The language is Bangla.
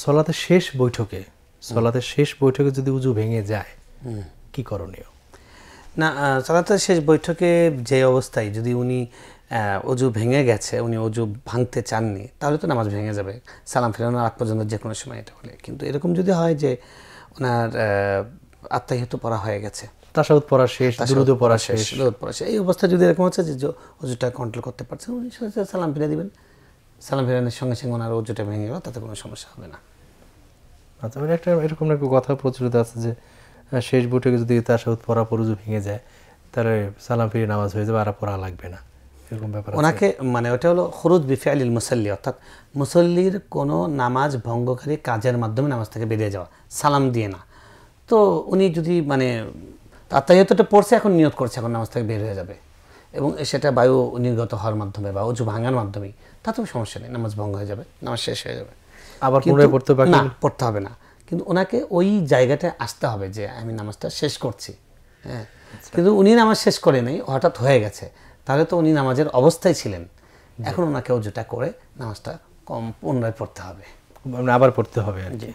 সালাতের শেষ বৈঠকে যদি উযু ভেঙে যায় কি করণীয়? না, সালাতের শেষ বৈঠকে যে অবস্থায় যদি উনি অজু ভেঙে গেছে, উনি অজু ভাঙতে চাননি, তাহলে তো নামাজ ভেঙে যাবে সালাম ফেরানোর আগ পর্যন্ত যে কোনো সময় এটা হলে। কিন্তু এরকম যদি হয় যে ওনার আত্মাহিত পড়া হয়ে গেছে, তাশাহুদ পড়া শেষ, দুরূদ পড়া শেষ, এই অবস্থা যদি এরকম হচ্ছে যে অজুটা কন্ট্রোল করতে পারছেন, উনি সালাম ফিরে দিবেন। সালাম ফেরানোর সঙ্গে সঙ্গে ওনার অজুটা ভেঙে গেল, তাতে কোনো সমস্যা হবে না। আচ্ছা, একটা এরকম একটা কথা প্রচলিত আছে যে শেষ বৈঠকে যদি তাশাহুদ পড়া পর উযু ভেঙে যায় তাহলে সালাম ফিরে নামাজ হয়ে যাবে, আর পড়া লাগবে না, এরকম ব্যাপার আছে। ওনাকে মানে ওটা হলো খুরুজ বিফিআলিল মুসাল্লি, অর্থাৎ মুসল্লির কোনো নামাজ ভঙ্গকারী কাজের মাধ্যমে নামাজ থেকে বেরিয়ে যাওয়া, সালাম দিয়ে না। তো উনি যদি মানে তাতাহিয়াতটা পড়ছে, এখন নিয়ত করছে এখন নামাজ থেকে বের হয়ে যাবে, এবং সেটা বায়ু নির্গত হওয়ার মাধ্যমে বা অজু ভাঙার মাধ্যমেই, তাতেও সমস্যা নেই, নামাজ ভঙ্গ হয়ে যাবে, নামাজ শেষ হয়ে যাবে। আবার পুনরায় পড়তে হবে না, পড়তে হবে না, কিন্তু ওনাকে ওই জায়গাটায় আসতে হবে যে আমি নামাজটা শেষ করছি। হ্যাঁ, কিন্তু উনি নামাজ শেষ করে নাই, হঠাৎ হয়ে গেছে, তাহলে তো উনি নামাজের অবস্থায় ছিলেন, এখন ওনাকে অজুটা করে নামাজটা পুনরায় পড়তে হবে, আবার পড়তে হবে আর কি।